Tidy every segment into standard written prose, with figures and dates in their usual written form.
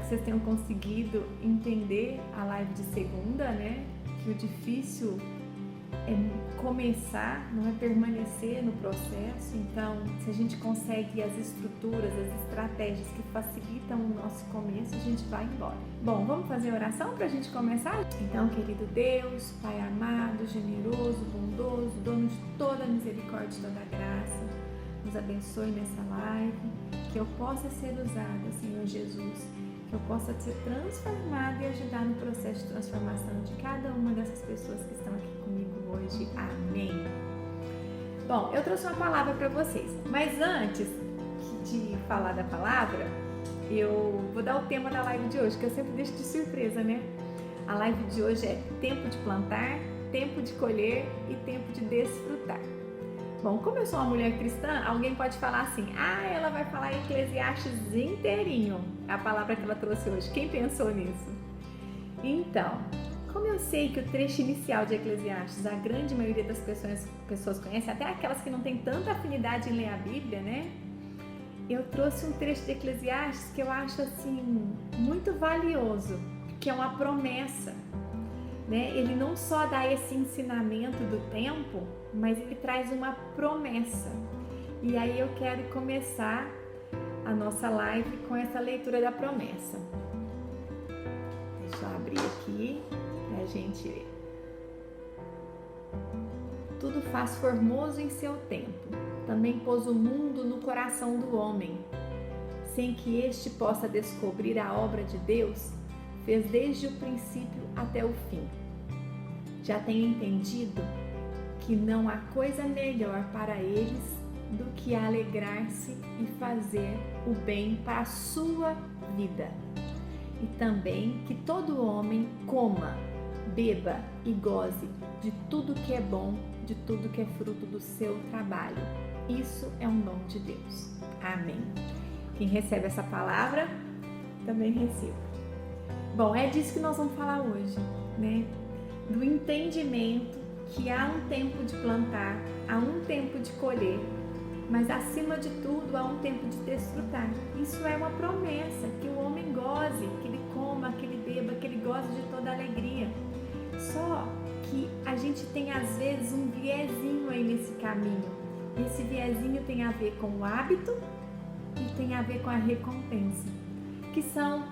que vocês tenham conseguido entender a live de segunda, né? Que o difícil é começar, não é permanecer no processo. Então, se a gente consegue as estruturas, as estratégias que facilitam o nosso começo, a gente vai embora. Bom, vamos fazer a oração para a gente começar? Então, querido Deus, Pai amado, generoso, bondoso, dono de toda a misericórdia e toda a graça, nos abençoe nessa live, que eu possa ser usada, Senhor Jesus, que eu possa ser transformada e ajudar no processo de transformação de cada uma dessas pessoas que estão aqui comigo hoje. Amém. Bom, eu trouxe uma palavra para vocês, mas antes de falar da palavra, eu vou dar o tema da live de hoje, que eu sempre deixo de surpresa, né? A live de hoje é tempo de plantar, tempo de colher e tempo de desfrutar. Bom, como eu sou uma mulher cristã, alguém pode falar assim: ela vai falar Eclesiastes inteirinho, é a palavra que ela trouxe hoje. Quem pensou nisso? Então, como eu sei que o trecho inicial de Eclesiastes, a grande maioria das pessoas conhece, até aquelas que não têm tanta afinidade em ler a Bíblia, né? Eu trouxe um trecho de Eclesiastes que eu acho assim muito valioso, que é uma promessa. Né? Ele não só dá esse ensinamento do tempo, mas ele traz uma promessa. E aí eu quero começar a nossa live com essa leitura da promessa. Deixa eu abrir aqui para a gente ver. Tudo faz formoso em seu tempo. Também pôs o mundo no coração do homem, sem que este possa descobrir a obra de Deus. Fez desde o princípio até o fim. Já tenho entendido que não há coisa melhor para eles do que alegrar-se e fazer o bem para a sua vida. E também que todo homem coma, beba e goze de tudo que é bom, de tudo que é fruto do seu trabalho. Isso é um dom de Deus. Amém. Quem recebe essa palavra, também receba. Bom, é disso que nós vamos falar hoje, né? Do entendimento que há um tempo de plantar, há um tempo de colher, mas acima de tudo há um tempo de desfrutar. Isso é uma promessa, que o homem goze, que ele coma, que ele beba, que ele goze de toda a alegria. Só que a gente tem às vezes um viezinho aí nesse caminho. Esse viezinho tem a ver com o hábito e tem a ver com a recompensa, que são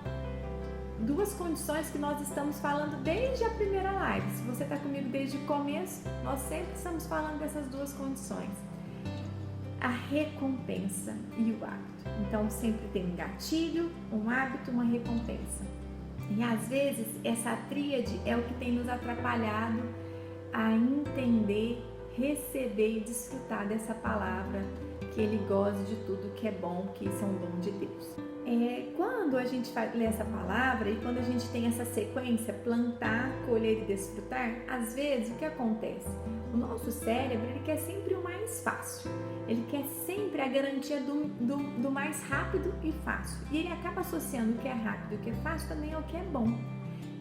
duas condições que nós estamos falando desde a primeira live. Se você está comigo desde o começo, nós sempre estamos falando dessas duas condições. A recompensa e o hábito. Então sempre tem um gatilho, um hábito, uma recompensa. E às vezes essa tríade é o que tem nos atrapalhado a entender, receber e desfrutar dessa palavra, que ele goze de tudo que é bom, que isso é um dom de Deus. Quando a gente lê essa palavra e quando a gente tem essa sequência, plantar, colher e desfrutar, às vezes o que acontece? O nosso cérebro, ele quer sempre o mais fácil, ele quer sempre a garantia do mais rápido e fácil, e ele acaba associando o que é rápido e o que é fácil também ao que é bom.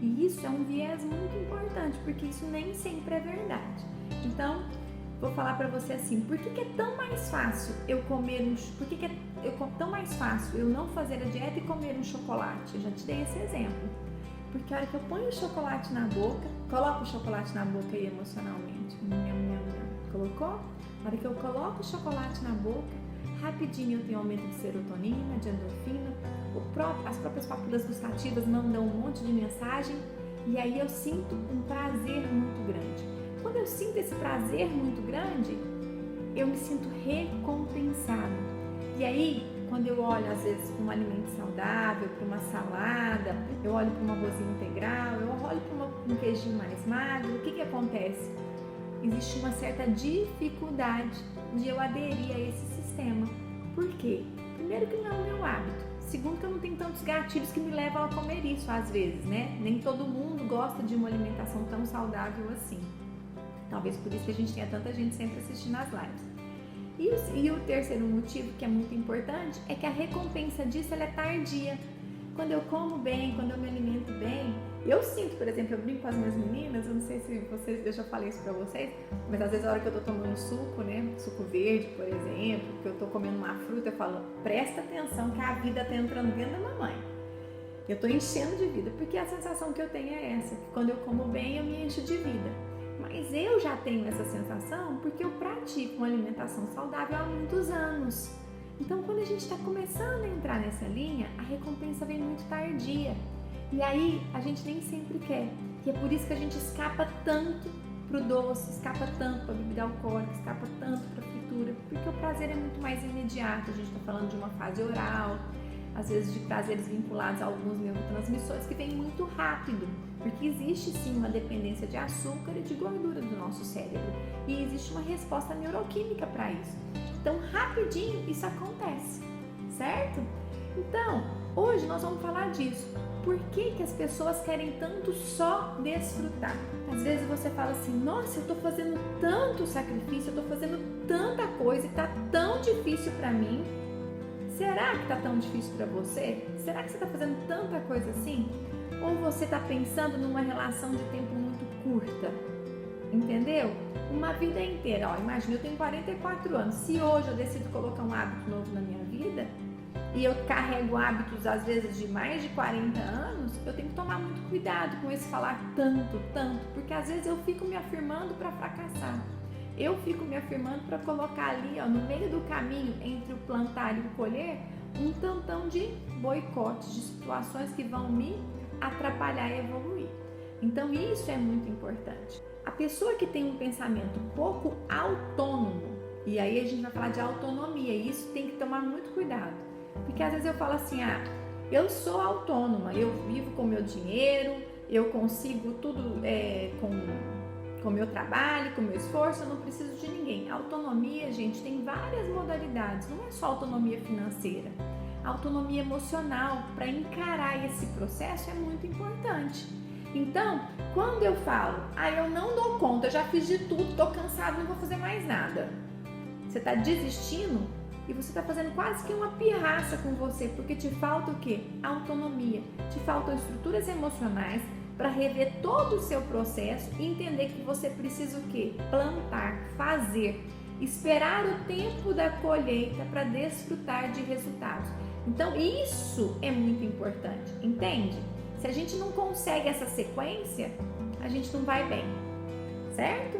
E isso é um viés muito importante, porque isso nem sempre é verdade. Então, vou falar para você assim: por que é tão mais fácil eu comer tão mais fácil eu não fazer a dieta e comer um chocolate? Eu já te dei esse exemplo. Porque a hora que eu ponho o chocolate na boca, coloco o chocolate na boca aí emocionalmente, colocou? A hora que eu coloco o chocolate na boca, rapidinho eu tenho aumento de serotonina, de endorfina, as próprias papilas gustativas mandam um monte de mensagem e aí eu sinto um prazer muito grande. Quando eu sinto esse prazer muito grande, eu me sinto recompensado. E aí, quando eu olho às vezes para um alimento saudável, para uma salada, eu olho para um arrozinho integral, eu olho para um queijinho mais magro, o que acontece? Existe uma certa dificuldade de eu aderir a esse sistema. Por quê? Primeiro que não é o meu hábito. Segundo que eu não tenho tantos gatilhos que me levam a comer isso às vezes, né? Nem todo mundo gosta de uma alimentação tão saudável assim. Talvez por isso que a gente tenha tanta gente sempre assistindo as lives. E o terceiro motivo, que é muito importante, é que a recompensa disso ela é tardia. Quando eu como bem, quando eu me alimento bem, eu sinto, por exemplo, eu brinco com as minhas meninas, eu não sei se vocês, eu já falei isso pra vocês, mas às vezes a hora que eu tô tomando suco, né, suco verde, por exemplo, que eu tô comendo uma fruta, eu falo, presta atenção que a vida tá entrando dentro da mamãe. Eu estou enchendo de vida, porque a sensação que eu tenho é essa, que quando eu como bem eu me encho de vida. Mas eu já tenho essa sensação porque eu pratico uma alimentação saudável há muitos anos. Então, quando a gente está começando a entrar nessa linha, a recompensa vem muito tardia. E aí, a gente nem sempre quer. E é por isso que a gente escapa tanto pro doce, escapa tanto para bebida alcoólica, escapa tanto para fritura, porque o prazer é muito mais imediato. A gente está falando de uma fase oral, às vezes de prazeres vinculados a alguns neurotransmissores que vem muito rápido, porque existe sim uma dependência de açúcar e de gordura do nosso cérebro e existe uma resposta neuroquímica para isso. Então, rapidinho isso acontece, certo? Então, hoje nós vamos falar disso. Por que as pessoas querem tanto só desfrutar? Às vezes você fala assim, nossa, eu estou fazendo tanto sacrifício, eu estou fazendo tanta coisa e está tão difícil para mim. Será que está tão difícil para você? Será que você está fazendo tanta coisa assim? Ou você está pensando numa relação de tempo muito curta? Entendeu? Uma vida inteira. Ó, imagina, eu tenho 44 anos. Se hoje eu decido colocar um hábito novo na minha vida e eu carrego hábitos, às vezes, de mais de 40 anos, eu tenho que tomar muito cuidado com esse falar tanto, porque às vezes eu fico me afirmando para fracassar. Eu fico me afirmando para colocar ali, ó, no meio do caminho entre o plantar e o colher, um tantão de boicotes, de situações que vão me atrapalhar e evoluir. Então isso é muito importante. A pessoa que tem um pensamento pouco autônomo, e aí a gente vai falar de autonomia, e isso tem que tomar muito cuidado, porque às vezes eu falo assim, eu sou autônoma, eu vivo com meu dinheiro, eu consigo tudo com o meu trabalho, com o meu esforço, eu não preciso de ninguém. A autonomia, gente, tem várias modalidades, não é só autonomia financeira. A autonomia emocional para encarar esse processo é muito importante. Então, quando eu falo, eu não dou conta, eu já fiz de tudo, estou cansado, não vou fazer mais nada. Você está desistindo e você está fazendo quase que uma pirraça com você, porque te falta o quê? Autonomia. Te faltam estruturas emocionais para rever todo o seu processo e entender que você precisa o quê? Plantar, fazer, esperar o tempo da colheita para desfrutar de resultados. Então isso é muito importante, entende? Se a gente não consegue essa sequência, a gente não vai bem, certo?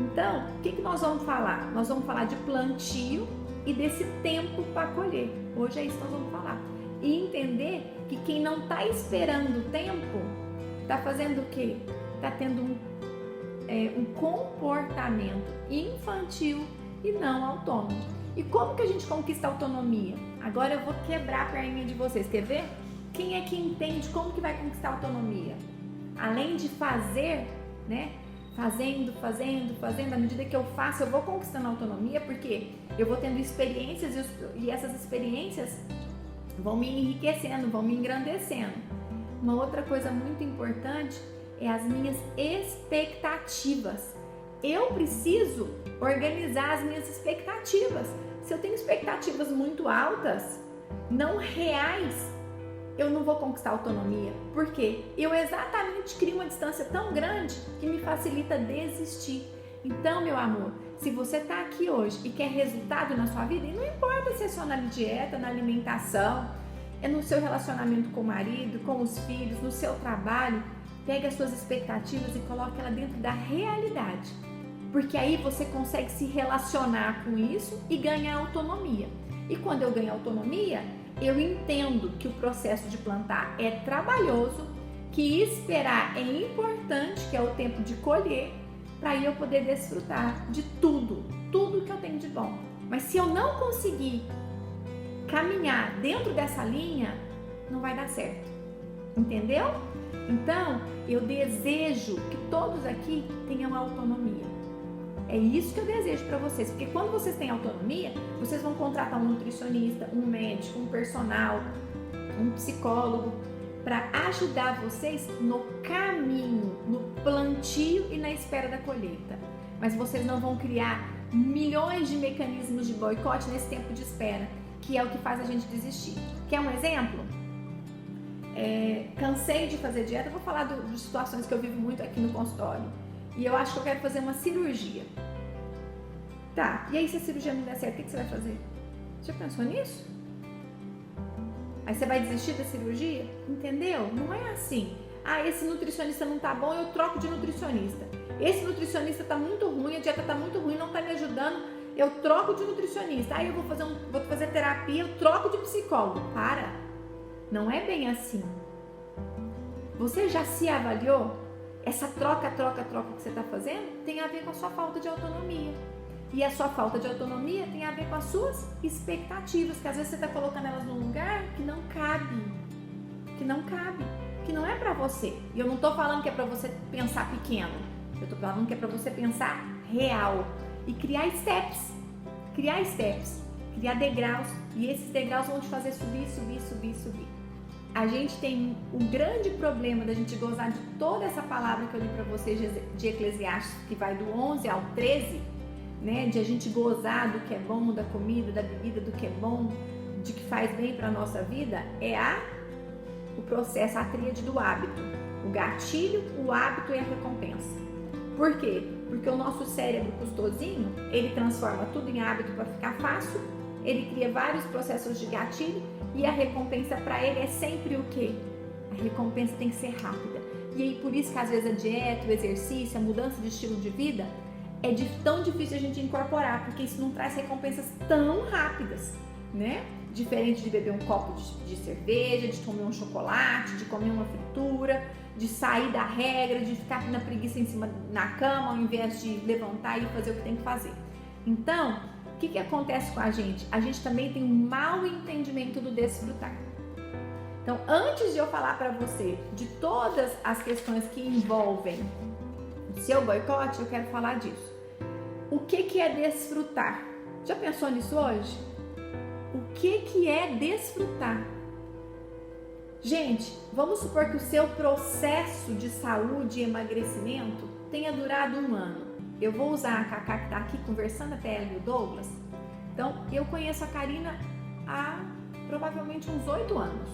Então, o que nós vamos falar? Nós vamos falar de plantio e desse tempo para colher. Hoje é isso que nós vamos falar. E entender que quem não está esperando o tempo está fazendo o quê? Está tendo um comportamento infantil e não autônomo. E como que a gente conquista a autonomia? Agora eu vou quebrar a perninha de vocês, quer ver? Quem é que entende como que vai conquistar a autonomia? Além de fazer, né? Fazendo, à medida que eu faço, eu vou conquistando a autonomia, porque eu vou tendo experiências e essas experiências vão me enriquecendo, vão me engrandecendo. Uma outra coisa muito importante é as minhas expectativas. Eu preciso organizar as minhas expectativas. Se eu tenho expectativas muito altas, não reais, eu não vou conquistar autonomia. Por quê? Eu exatamente crio uma distância tão grande que me facilita desistir. Então, meu amor, se você está aqui hoje e quer resultado na sua vida, e não importa se é só na dieta, na alimentação, é no seu relacionamento com o marido, com os filhos, no seu trabalho, pegue as suas expectativas e coloque ela dentro da realidade. Porque aí você consegue se relacionar com isso e ganhar autonomia. E quando eu ganho autonomia, eu entendo que o processo de plantar é trabalhoso, que esperar é importante, que é o tempo de colher, para aí eu poder desfrutar de tudo que eu tenho de bom. Mas se eu não conseguir caminhar dentro dessa linha, não vai dar certo. Entendeu? Então, eu desejo que todos aqui tenham autonomia. É isso que eu desejo para vocês, porque quando vocês têm autonomia, vocês vão contratar um nutricionista, um médico, um personal, um psicólogo, para ajudar vocês no caminho, no plantio e na espera da colheita. Mas vocês não vão criar milhões de mecanismos de boicote nesse tempo de espera, que é o que faz a gente desistir. Quer um exemplo? Cansei de fazer dieta, vou falar de situações que eu vivo muito aqui no consultório. E eu acho que eu quero fazer uma cirurgia. Tá, e aí se a cirurgia não der certo, o que você vai fazer? Já pensou nisso? Aí você vai desistir da cirurgia? Entendeu? Não é assim. Ah, esse nutricionista não tá bom, eu troco de nutricionista. Esse nutricionista tá muito ruim, a dieta tá muito ruim, não tá me ajudando, eu troco de nutricionista. Aí eu vou fazer terapia, eu troco de psicólogo. Para! Não é bem assim. Você já se avaliou? Essa troca que você está fazendo tem a ver com a sua falta de autonomia. E a sua falta de autonomia tem a ver com as suas expectativas, que às vezes você está colocando elas num lugar que não cabe, que não é para você. E eu não estou falando que é para você pensar pequeno, eu estou falando que é para você pensar real e criar steps, criar degraus, e esses degraus vão te fazer subir. A gente tem um grande problema da gente gozar de toda essa palavra que eu li para vocês de Eclesiastes, que vai do 11 ao 13, né? De a gente gozar do que é bom, da comida, da bebida, do que é bom, de que faz bem para a nossa vida, é o processo, a tríade do hábito. O gatilho, o hábito e a recompensa. Por quê? Porque o nosso cérebro custosinho, ele transforma tudo em hábito para ficar fácil, ele cria vários processos de gatilho, e a recompensa para ele é sempre o quê? A recompensa tem que ser rápida. E aí por isso que às vezes a dieta, o exercício, a mudança de estilo de vida é tão difícil a gente incorporar, porque isso não traz recompensas tão rápidas, né? Diferente de beber um copo de cerveja, de comer um chocolate, de comer uma fritura, de sair da regra, de ficar na preguiça em cima na cama, ao invés de levantar e fazer o que tem que fazer. Então, o que acontece com a gente? A gente também tem um mau entendimento do desfrutar. Então, antes de eu falar para você de todas as questões que envolvem o seu boicote, eu quero falar disso. O que é desfrutar? Já pensou nisso hoje? O que é desfrutar? Gente, vamos supor que o seu processo de saúde e emagrecimento tenha durado 1 ano. Eu vou usar a Cacá que está aqui conversando, até ela e o Douglas. Então, eu conheço a Karina há provavelmente uns 8 anos.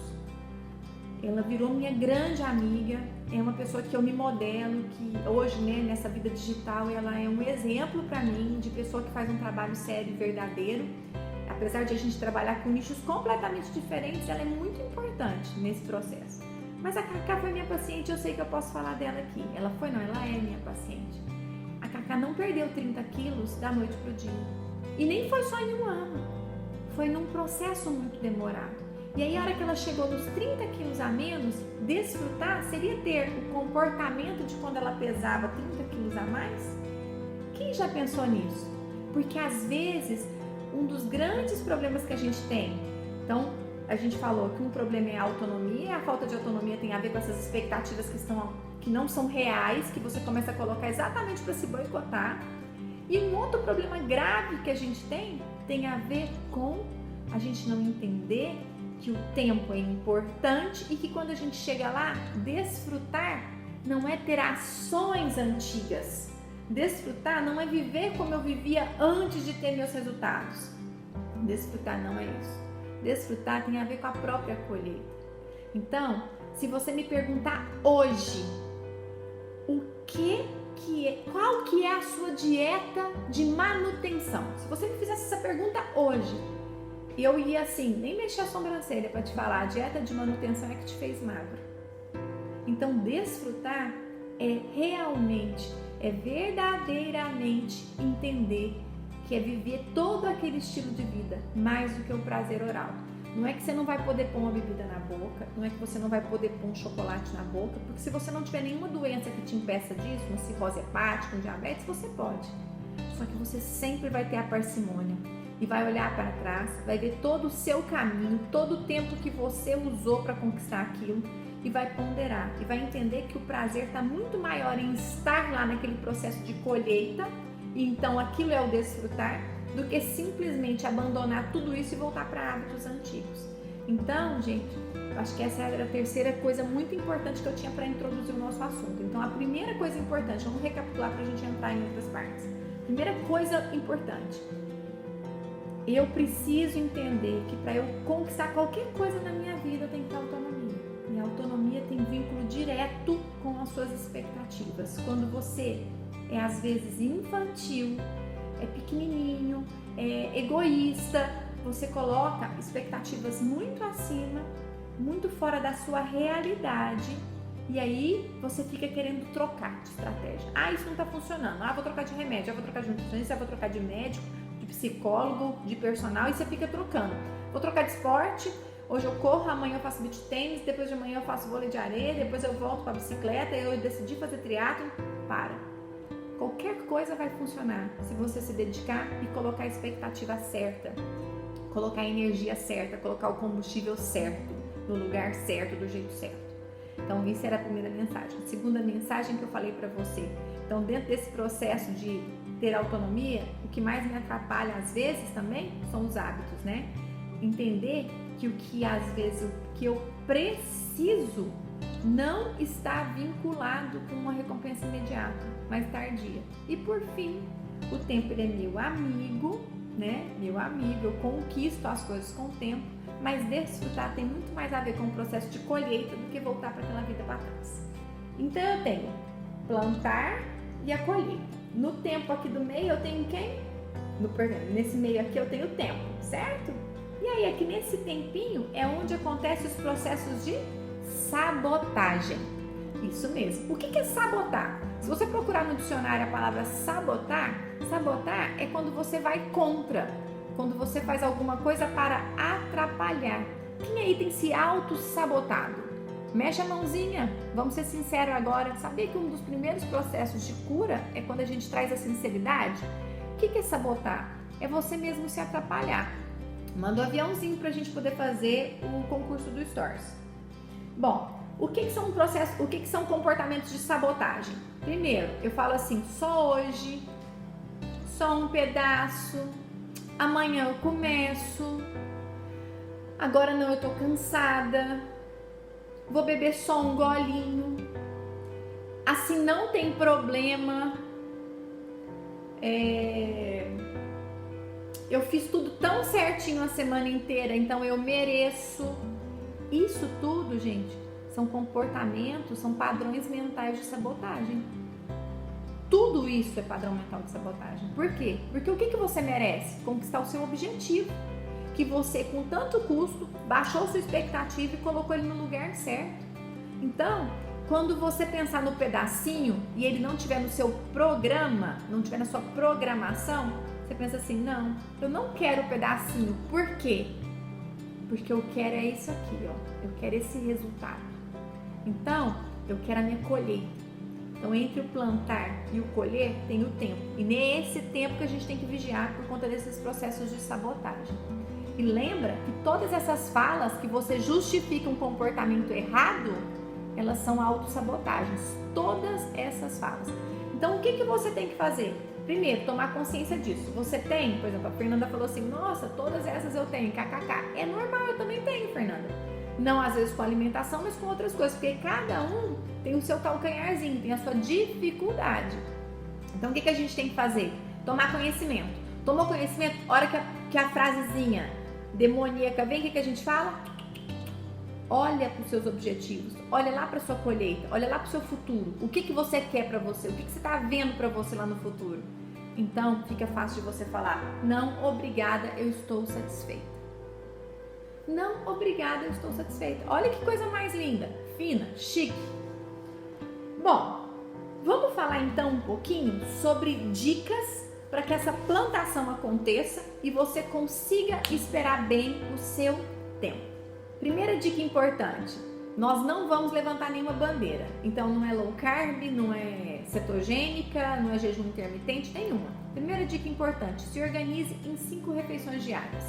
Ela virou minha grande amiga, é uma pessoa que eu me modelo, que hoje, né, nessa vida digital, ela é um exemplo para mim de pessoa que faz um trabalho sério e verdadeiro. Apesar de a gente trabalhar com nichos completamente diferentes, ela é muito importante nesse processo. Mas a Cacá foi minha paciente, eu sei que eu posso falar dela aqui. Ela é minha paciente. A Cacá não perdeu 30 quilos da noite pro dia. E nem foi só em 1 ano. Foi num processo muito demorado. E aí, a hora que ela chegou nos 30 quilos a menos, desfrutar seria ter o comportamento de quando ela pesava 30 quilos a mais? Quem já pensou nisso? Porque às vezes, um dos grandes problemas que a gente tem, então, a gente falou que um problema é a autonomia, e a falta de autonomia tem a ver com essas expectativas que não são reais, que você começa a colocar exatamente para se boicotar. E um outro problema grave que a gente tem a ver com a gente não entender que o tempo é importante e que quando a gente chega lá, desfrutar não é ter ações antigas. Desfrutar não é viver como eu vivia antes de ter meus resultados. Desfrutar não é isso. Desfrutar tem a ver com a própria colheita. Então, se você me perguntar hoje, qual que é a sua dieta de manutenção? Se você me fizesse essa pergunta hoje, eu ia assim, nem mexer a sobrancelha para te falar, a dieta de manutenção é que te fez magro. Então, desfrutar é verdadeiramente entender que é viver todo aquele estilo de vida, mais do que o prazer oral. Não é que você não vai poder pôr uma bebida na boca, não é que você não vai poder pôr um chocolate na boca, porque se você não tiver nenhuma doença que te impeça disso, uma cirrose hepática, um diabetes, você pode. Só que você sempre vai ter a parcimônia e vai olhar para trás, vai ver todo o seu caminho, todo o tempo que você usou para conquistar aquilo e vai ponderar e vai entender que o prazer está muito maior em estar lá naquele processo de colheita, e então aquilo é o desfrutar, do que simplesmente abandonar tudo isso e voltar para hábitos antigos. Então, gente, eu acho que essa era a terceira coisa muito importante que eu tinha para introduzir o nosso assunto. Então, a primeira coisa importante, vamos recapitular para a gente entrar em outras partes. Primeira coisa importante, eu preciso entender que para eu conquistar qualquer coisa na minha vida eu tenho que ter autonomia. E a autonomia tem vínculo direto com as suas expectativas. Quando você é às vezes infantil, é pequenininho, é egoísta, você coloca expectativas muito acima, muito fora da sua realidade, e aí você fica querendo trocar de estratégia. Ah, isso não está funcionando. Ah, vou trocar de remédio, vou trocar de nutricionista, vou trocar de médico, de psicólogo, de personal, e você fica trocando. Vou trocar de esporte, hoje eu corro, amanhã eu faço beach tênis, depois de amanhã eu faço vôlei de areia, depois eu volto para a bicicleta, eu decidi fazer triatlo. Para. Qualquer coisa vai funcionar se você se dedicar e colocar a expectativa certa, colocar a energia certa, colocar o combustível certo, no lugar certo, do jeito certo. Então, isso era a primeira mensagem. A segunda mensagem que eu falei para você. Então, dentro desse processo de ter autonomia, o que mais me atrapalha às vezes também são os hábitos, né? Entender que o que às vezes o que eu preciso não está vinculado com uma recompensa imediata, mas tardia. E por fim, o tempo ele é meu amigo, né? Meu amigo, eu conquisto as coisas com o tempo, mas desfrutar tem muito mais a ver com o processo de colheita do que voltar para aquela vida para trás. Então eu tenho plantar e a colheita. No tempo aqui do meio eu tenho quem? Nesse meio aqui eu tenho tempo, certo? E aí aqui nesse tempinho é onde acontecem os processos de sabotagem. Isso mesmo. O que é sabotar? Se você procurar no dicionário a palavra sabotar é quando você vai contra, quando você faz alguma coisa para atrapalhar. Quem aí tem se auto-sabotado? Mexe a mãozinha, vamos ser sinceros agora. Sabia que um dos primeiros processos de cura é quando a gente traz a sinceridade? O que é sabotar? É você mesmo se atrapalhar. Manda um aviãozinho para a gente poder fazer o concurso do Stories. Bom, o que são processos, o que são comportamentos de sabotagem? Primeiro, eu falo assim, só hoje, só um pedaço, amanhã eu começo, agora não, eu tô cansada, vou beber só um golinho, assim não tem problema, eu fiz tudo tão certinho a semana inteira, então eu mereço. Isso tudo, gente, são comportamentos, são padrões mentais de sabotagem. Tudo isso é padrão mental de sabotagem. Por quê? Porque o que você merece? Conquistar o seu objetivo. Que você, com tanto custo, baixou sua expectativa e colocou ele no lugar certo. Então, quando você pensar no pedacinho e ele não estiver no seu programa, não estiver na sua programação, você pensa assim, não, eu não quero o pedacinho. Por quê? Porque eu quero é isso aqui, ó. Eu quero esse resultado. Então, eu quero a minha colheita. Então, entre o plantar e o colher, tem o tempo. E nesse tempo que a gente tem que vigiar por conta desses processos de sabotagem. E lembra que todas essas falas que você justifica um comportamento errado, elas são autossabotagens. Todas essas falas. Então, o que você tem que fazer? Primeiro, tomar consciência disso. Você tem, por exemplo, a Fernanda falou assim, nossa, todas essas eu tenho, kkk. É normal, eu também tenho, Fernanda. Não às vezes com alimentação, mas com outras coisas, porque cada um tem o seu calcanharzinho, tem a sua dificuldade. Então, o que a gente tem que fazer? Tomar conhecimento. Tomou conhecimento, hora que a frasezinha demoníaca vem, o que a gente fala? Olha para os seus objetivos, olha lá para a sua colheita, olha lá para o seu futuro. O que você quer para você? O que você está vendo para você lá no futuro? Então, fica fácil de você falar, não, obrigada, eu estou satisfeita. Não, obrigada, eu estou satisfeita. Olha que coisa mais linda, fina, chique. Bom, vamos falar então um pouquinho sobre dicas para que essa plantação aconteça e você consiga esperar bem o seu tempo. Primeira dica importante, nós não vamos levantar nenhuma bandeira. Então não é low carb, não é cetogênica, não é jejum intermitente, nenhuma. Primeira dica importante, se organize em 5 refeições diárias.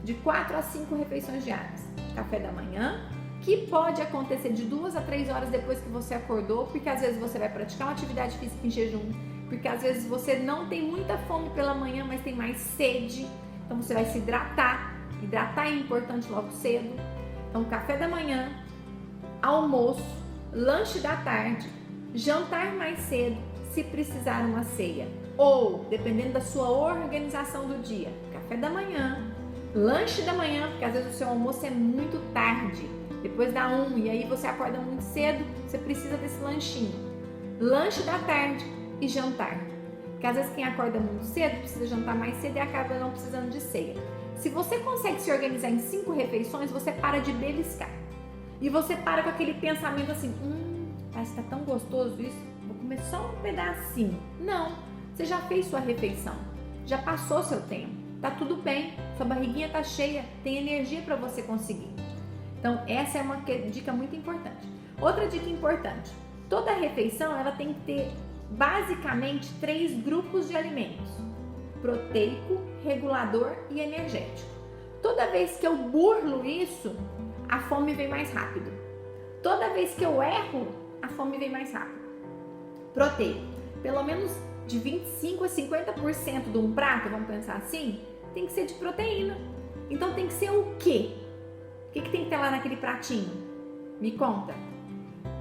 De 4 a 5 refeições diárias. Café da manhã, que pode acontecer de 2 a 3 horas depois que você acordou, porque às vezes você vai praticar uma atividade física em jejum, porque às vezes você não tem muita fome pela manhã, mas tem mais sede, então você vai se hidratar. Hidratar é importante logo cedo. Então, café da manhã, almoço, lanche da tarde, jantar mais cedo, se precisar uma ceia. Ou, dependendo da sua organização do dia, café da manhã, lanche da manhã, porque às vezes o seu almoço é muito tarde, depois da 1, e aí você acorda muito cedo, você precisa desse lanchinho. Lanche da tarde e jantar. Porque às vezes quem acorda muito cedo precisa jantar mais cedo e acaba não precisando de ceia. Se você consegue se organizar em 5 refeições, você para de beliscar. E você para com aquele pensamento assim, parece que tá tão gostoso isso, vou comer só um pedacinho. Não, você já fez sua refeição, já passou seu tempo, tá tudo bem, sua barriguinha tá cheia, tem energia para você conseguir. Então essa é uma dica muito importante. Outra dica importante, toda refeição ela tem que ter basicamente 3 grupos de alimentos: proteico, regulador e energético. Toda vez que eu burlo isso, a fome vem mais rápido. Toda vez que eu erro, a fome vem mais rápido. Proteico, pelo menos de 25 a 50% de um prato, vamos pensar assim, tem que ser de proteína. Então tem que ser o quê? O que tem que ter lá naquele pratinho? Me conta.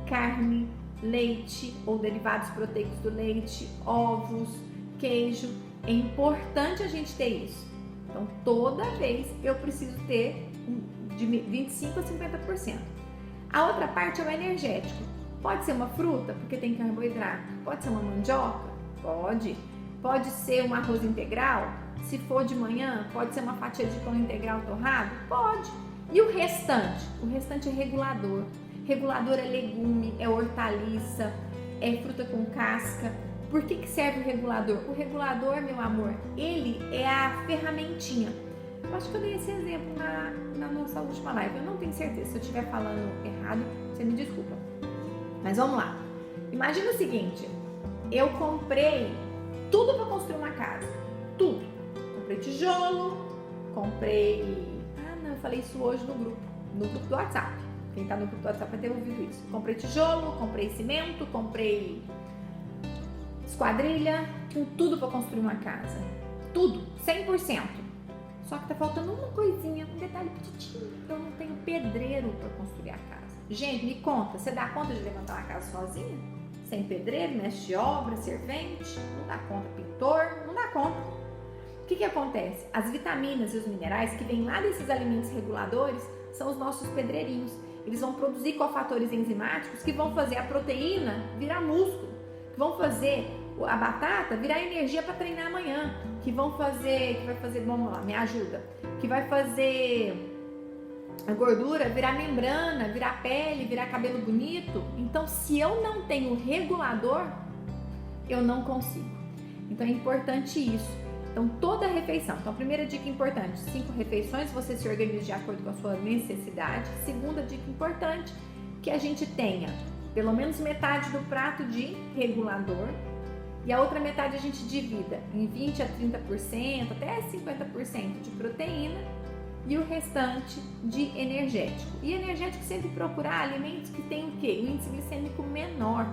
Carne, leite ou derivados proteicos do leite, ovos, queijo. É importante a gente ter isso. Então toda vez eu preciso ter de 25 a 50%. A outra parte é o energético. Pode ser uma fruta, porque tem carboidrato. Pode ser uma mandioca? Pode. Pode ser um arroz integral? Se for de manhã, pode ser uma fatia de pão integral torrado? Pode. E o restante? O restante é regulador. Regulador é legume, é hortaliça, é fruta com casca. Por que serve o regulador? O regulador, meu amor, ele é a ferramentinha. Eu acho que eu dei esse exemplo na nossa última live. Eu não tenho certeza. Se eu estiver falando errado, você me desculpa. Mas vamos lá. Imagina o seguinte. Eu comprei tudo para construir uma casa. Tudo. Comprei tijolo, comprei... eu falei isso hoje no grupo do WhatsApp. Quem está no grupo do WhatsApp vai ter ouvido isso. Comprei tijolo, comprei cimento, comprei esquadrilha, com tudo para construir uma casa. Tudo, 100%. Só que tá faltando uma coisinha, um detalhe petitinho. Eu não tenho pedreiro para construir a casa. Gente, me conta, você dá conta de levantar uma casa sozinha? Sem pedreiro, mestre de obra, servente? Não dá conta, pintor? Não dá conta. O que acontece? As vitaminas e os minerais que vêm lá desses alimentos reguladores são os nossos pedreirinhos. Eles vão produzir cofatores enzimáticos que vão fazer a proteína virar músculo, que vão fazer a batata virar energia para treinar amanhã, que vai fazer, vamos lá, me ajuda, que vai fazer a gordura virar membrana, virar pele, virar cabelo bonito. Então, se eu não tenho regulador, eu não consigo. Então, é importante isso. Então, toda refeição. Então, a primeira dica importante, 5 refeições, você se organiza de acordo com a sua necessidade. Segunda dica importante, que a gente tenha pelo menos metade do prato de regulador e a outra metade a gente divida em 20 a 30%, até 50% de proteína e o restante de energético. E energético sempre procurar alimentos que tem o quê? Um índice glicêmico menor.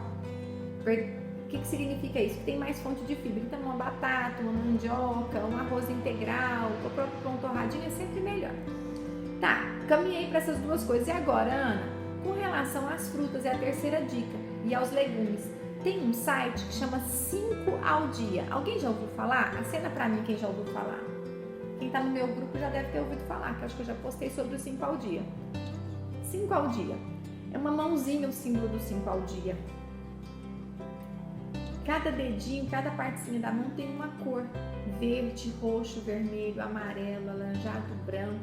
O que significa isso? Que tem mais fonte de fibra. Então, uma batata, uma mandioca, um arroz integral, o próprio pão torradinho é sempre melhor. Tá, caminhei para essas duas coisas. E agora, Ana, com relação às frutas, é a terceira dica, e aos legumes. Tem um site que chama 5 ao dia. Alguém já ouviu falar? Acena para mim quem já ouviu falar. Quem tá no meu grupo já deve ter ouvido falar, que eu acho que eu já postei sobre o 5 ao dia. 5 ao dia. É uma mãozinha o símbolo do 5 ao dia. Cada dedinho, cada partezinha da mão tem uma cor. Verde, roxo, vermelho, amarelo, alaranjado, branco.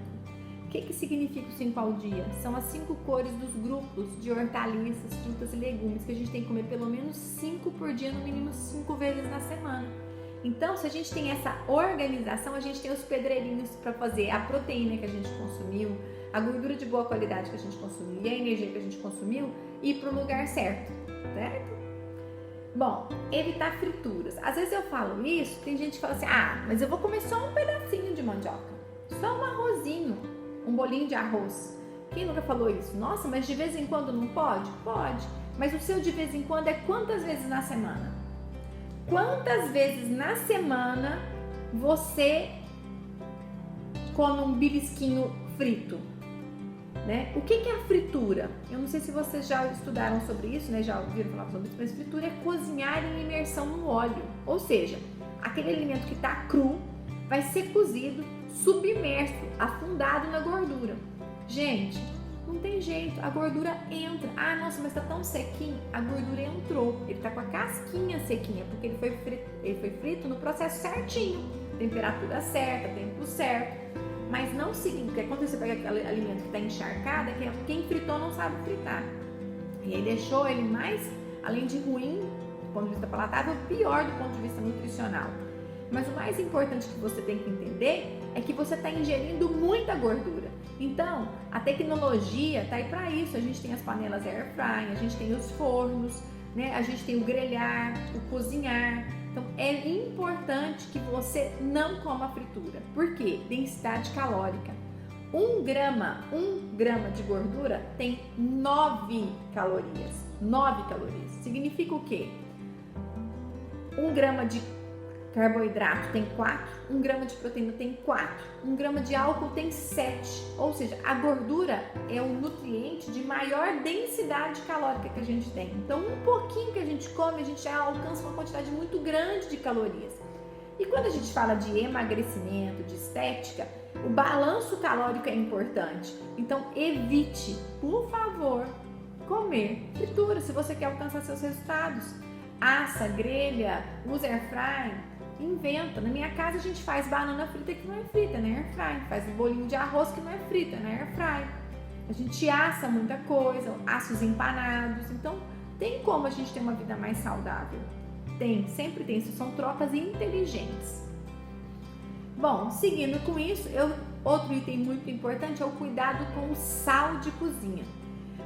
O que significa o 5 ao dia? São as 5 cores dos grupos de hortaliças, frutas e legumes que a gente tem que comer pelo menos 5 por dia, no mínimo 5 vezes na semana. Então, se a gente tem essa organização, a gente tem os pedreirinhos para fazer a proteína que a gente consumiu, a gordura de boa qualidade que a gente consumiu e a energia que a gente consumiu ir para o lugar certo, certo? Bom, evitar frituras. Às vezes eu falo isso, tem gente que fala assim, mas eu vou comer só um pedacinho de mandioca, só um arrozinho, um bolinho de arroz. Quem nunca falou isso? Nossa, mas de vez em quando não pode? Pode. Mas o seu de vez em quando é quantas vezes na semana? Quantas vezes na semana você come um belisquinho frito? Né? O que é a fritura? Eu não sei se vocês já estudaram sobre isso, né? Já ouviram falar sobre isso, mas fritura é cozinhar em imersão no óleo. Ou seja, aquele alimento que está cru vai ser cozido, submerso, afundado na gordura. Gente, não tem jeito, a gordura entra. Nossa, mas tá tão sequinho. A gordura entrou, ele tá com a casquinha sequinha, porque ele foi frito no processo certinho. Temperatura certa, tempo certo. mas não significa que quando você pega aquele alimento que está encharcado, é que quem fritou não sabe fritar. E aí deixou ele mais, além de ruim do ponto de vista palatável, pior do ponto de vista nutricional. Mas o mais importante que você tem que entender é que você está ingerindo muita gordura. Então, a tecnologia está aí para isso. A gente tem as panelas air fry, a gente tem os fornos, né? A gente tem o grelhar, o cozinhar. Então, é importante que você não coma fritura. Por quê? Densidade calórica. 1 grama de gordura tem 9 calorias. 9 calorias. Significa o quê? 1 grama de carboidrato tem 4, 1 grama de proteína tem 4, 1 grama de álcool tem 7. Ou seja, a gordura é o nutriente de maior densidade calórica que a gente tem. Então, um pouquinho que a gente come, a gente já alcança uma quantidade muito grande de calorias. E quando a gente fala de emagrecimento, de estética, o balanço calórico é importante. Então, evite, por favor, comer fritura se você quer alcançar seus resultados. Assa, grelha, usa air fry. Inventa. Na minha casa a gente faz banana frita que não é frita, é na air fry. Faz um bolinho de arroz que não é frito, é na air fry. A gente assa muita coisa, assa os empanados. Então, tem como a gente ter uma vida mais saudável? Tem, sempre tem. Isso são trocas inteligentes. Bom, seguindo com isso, outro item muito importante é o cuidado com o sal de cozinha.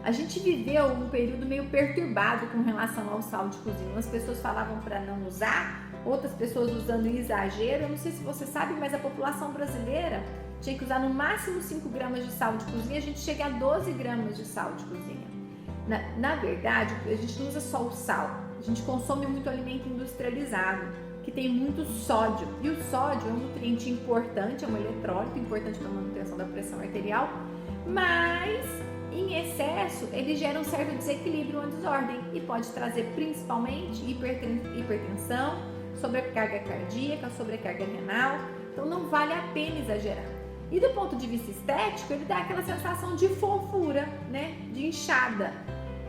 A gente viveu um período meio perturbado com relação ao sal de cozinha. Umas pessoas falavam para não usar, outras pessoas usando em exagero. Eu não sei se você sabe, mas a população brasileira tinha que usar no máximo 5 gramas de sal de cozinha. A gente chega a 12 gramas de sal de cozinha. Na verdade, a gente não usa só o sal. A gente consome muito alimento industrializado, que tem muito sódio. E o sódio é um nutriente importante, é um eletrólito importante para a manutenção da pressão arterial, mas em excesso ele gera um certo desequilíbrio, uma desordem, e pode trazer principalmente hipertensão, sobrecarga cardíaca, sobrecarga renal. Então não vale a pena exagerar. E do ponto de vista estético, ele dá aquela sensação de fofura, né? De inchada,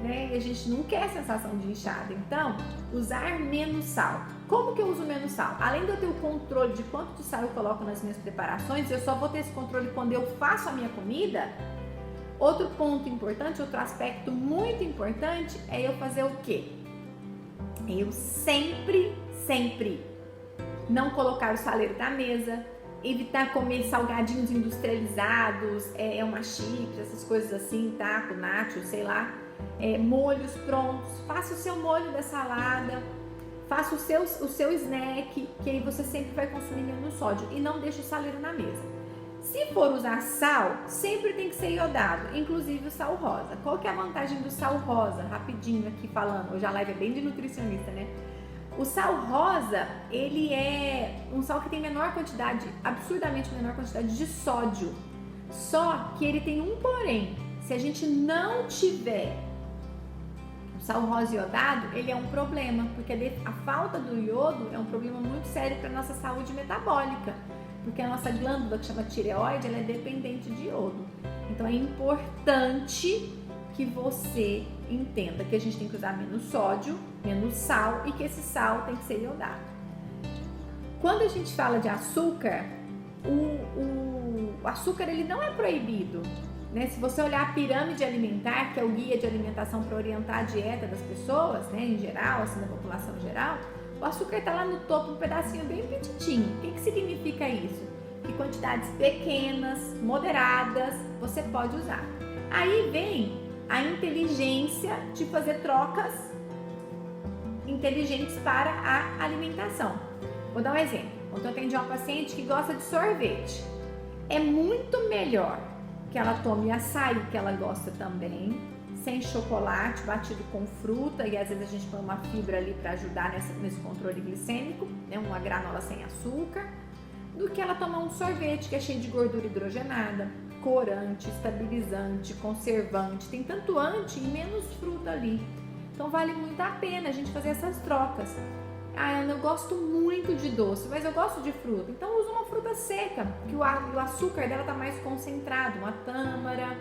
né? E a gente não quer a sensação de inchada. Então, usar menos sal. Como que eu uso menos sal? Além de eu ter o controle de quanto de sal eu coloco nas minhas preparações, eu só vou ter esse controle quando eu faço a minha comida. Outro ponto importante, outro aspecto muito importante é eu fazer o quê? Eu sempre não colocar o saleiro na mesa, evitar comer salgadinhos industrializados, uma chips, essas coisas assim, taco, nacho, sei lá, molhos prontos. Faça o seu molho da salada, faça o seu snack, que aí você sempre vai consumir menos sódio, e não deixe o saleiro na mesa. Se for usar sal, sempre tem que ser iodado, inclusive o sal rosa. Qual que é a vantagem do sal rosa? Rapidinho aqui falando, hoje a live é bem de nutricionista, né? O sal rosa, ele é um sal que tem absurdamente menor quantidade de sódio. Só que ele tem um porém. Se a gente não tiver o sal rosa iodado, ele é um problema, porque a falta do iodo é um problema muito sério para a nossa saúde metabólica, porque a nossa glândula, que chama tireoide, ela é dependente de iodo. Então é importante que você entenda que a gente tem que usar menos sódio, menos sal, e que esse sal tem que ser iodado. Quando a gente fala de açúcar, o açúcar ele não é proibido, né? Se você olhar a pirâmide alimentar, que é o guia de alimentação para orientar a dieta das pessoas, né, em geral, assim, da população geral, o açúcar está lá no topo, um pedacinho bem petitinho. O que significa isso? Que quantidades pequenas, moderadas, você pode usar. Aí vem a inteligência de fazer trocas inteligentes para a alimentação. Vou dar um exemplo. Ontem eu atendi uma paciente que gosta de sorvete. É muito melhor que ela tome açaí, que ela gosta também, sem chocolate, batido com fruta, e às vezes a gente põe uma fibra ali para ajudar nesse controle glicêmico, né, uma granola sem açúcar, do que ela tomar um sorvete que é cheio de gordura hidrogenada, corante, estabilizante, conservante, tem tanto anti e menos fruta ali. Então vale muito a pena a gente fazer essas trocas. Ah, Ana, eu gosto muito de doce, mas eu gosto de fruta. Então usa uma fruta seca, que o açúcar dela está mais concentrado, uma tâmara,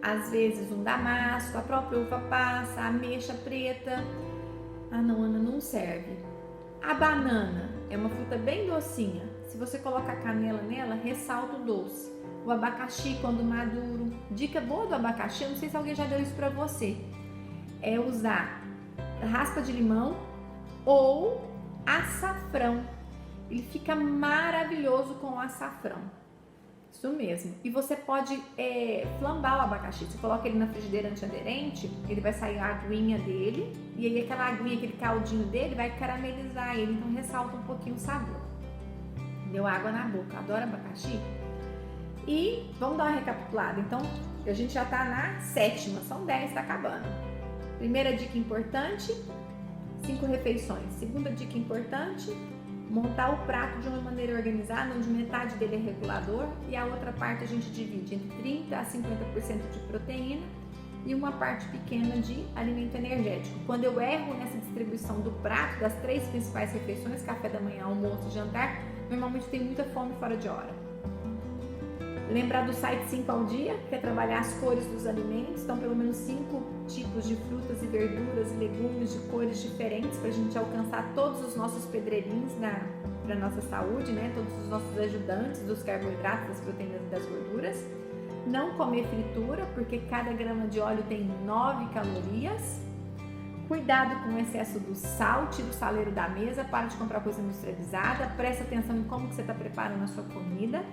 às vezes um damasco, a própria uva passa, a ameixa preta. Ah não, Ana, não serve. A banana é uma fruta bem docinha. Se você colocar canela nela, ressalta o doce. O abacaxi, quando maduro. Dica boa do abacaxi, eu não sei se alguém já deu isso pra você, é usar raspa de limão ou açafrão. Ele fica maravilhoso com o açafrão. Isso mesmo. E você pode flambar o abacaxi. Você coloca ele na frigideira antiaderente, ele vai sair a aguinha dele, e aí aquela aguinha, aquele caldinho dele vai caramelizar ele, então ressalta um pouquinho o sabor. Deu água na boca. Adoro abacaxi. E vamos dar uma recapitulada. Então, a gente já tá na 7ª, são 10, tá acabando. Primeira dica importante, 5 refeições. Segunda dica importante, montar o prato de uma maneira organizada, onde metade dele é regulador e a outra parte a gente divide entre 30% a 50% de proteína e uma parte pequena de alimento energético. Quando eu erro nessa distribuição do prato, das 3 principais refeições, café da manhã, almoço e jantar, normalmente tem muita fome fora de hora. Lembrar do site 5 ao dia, que é trabalhar as cores dos alimentos, então pelo menos 5 tipos de frutas e verduras e legumes de cores diferentes para a gente alcançar todos os nossos pedreirinhos para a nossa saúde, né? Todos os nossos ajudantes dos carboidratos, das proteínas e das gorduras. Não comer fritura, porque cada grama de óleo tem 9 calorias. Cuidado com o excesso do sal, tira o saleiro da mesa, para de comprar coisa industrializada, presta atenção em como que você está preparando a sua comida.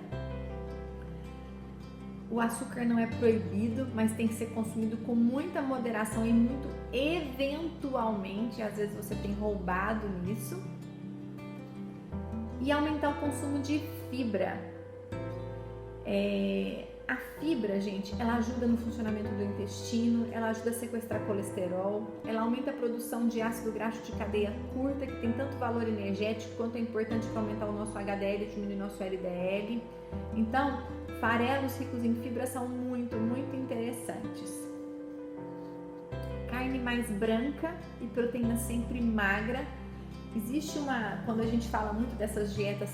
O açúcar não é proibido, mas tem que ser consumido com muita moderação e muito eventualmente. Às vezes você tem roubado nisso. E aumentar o consumo de fibra. A fibra, gente, ela ajuda no funcionamento do intestino, ela ajuda a sequestrar colesterol, ela aumenta a produção de ácido graxo de cadeia curta, que tem tanto valor energético quanto é importante para aumentar o nosso HDL e diminuir nosso LDL. Então, farelos ricos em fibra são muito, muito interessantes. Carne mais branca e proteína sempre magra. Existe quando a gente fala muito dessas dietas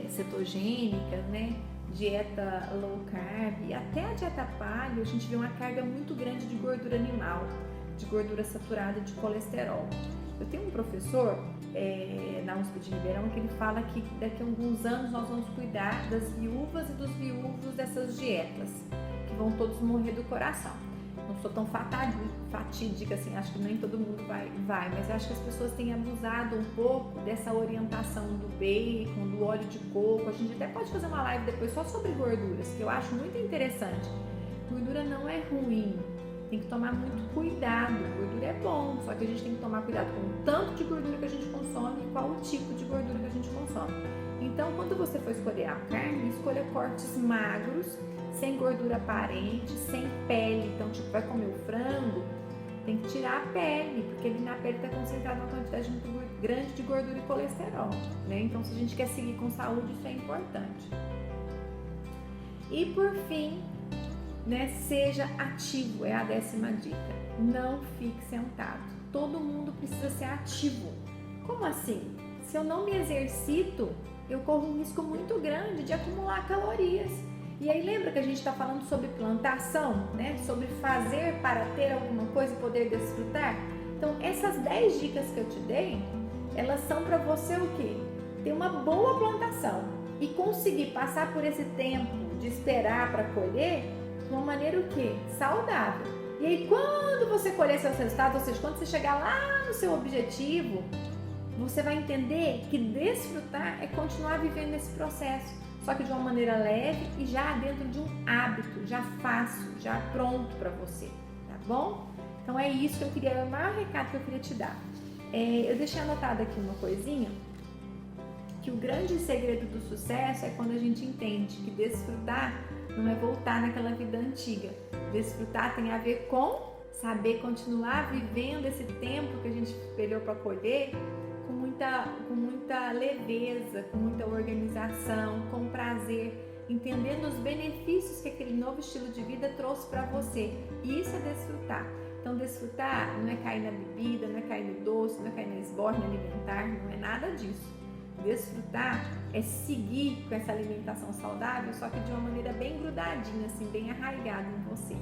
cetogênicas, né? Dieta low carb e até a dieta paleo, a gente vê uma carga muito grande de gordura animal, de gordura saturada, de colesterol. Eu tenho um professor na USP de Ribeirão que ele fala que daqui a alguns anos nós vamos cuidar das viúvas e dos viúvos dessas dietas, que vão todos morrer do coração. Não sou tão fatídica assim, acho que nem todo mundo vai, mas acho que as pessoas têm abusado um pouco dessa orientação do bacon, do óleo de coco. A gente até pode fazer uma live depois só sobre gorduras, que eu acho muito interessante. Gordura não é ruim, tem que tomar muito cuidado. Gordura é bom, só que a gente tem que tomar cuidado com o tanto de gordura que a gente consome e qual o tipo de gordura que a gente consome. Então, quando você for escolher a carne, escolha cortes magros, sem gordura aparente, sem pele. Então, tipo, vai comer o frango, tem que tirar a pele, porque ali na pele está concentrada uma quantidade muito grande de gordura e colesterol, né? Então, se a gente quer seguir com saúde, isso é importante. E por fim, né, seja ativo, é a 10ª dica. Não fique sentado. Todo mundo precisa ser ativo. Como assim? Se eu não me exercito, eu corro um risco muito grande de acumular calorias. E aí lembra que a gente está falando sobre plantação, né? Sobre fazer para ter alguma coisa e poder desfrutar? Então essas 10 dicas que eu te dei, elas são para você o quê? Ter uma boa plantação e conseguir passar por esse tempo de esperar para colher de uma maneira o quê? Saudável. E aí quando você colher seus resultados, ou seja, quando você chegar lá no seu objetivo, você vai entender que desfrutar é continuar vivendo esse processo, só que de uma maneira leve e já dentro de um hábito, já fácil, já pronto para você, tá bom? Então é isso que eu queria, é o maior recado que eu queria te dar. Eu deixei anotado aqui uma coisinha, que o grande segredo do sucesso é quando a gente entende que desfrutar não é voltar naquela vida antiga. Desfrutar tem a ver com saber continuar vivendo esse tempo que a gente esperou para colher com muita leveza, com muita organização, com prazer, entendendo os benefícios que aquele novo estilo de vida trouxe para você. E isso é desfrutar. Então, desfrutar não é cair na bebida, não é cair no doce, não é cair na esborne alimentar, não é nada disso. Desfrutar é seguir com essa alimentação saudável, só que de uma maneira bem grudadinha, assim, bem arraigada em você.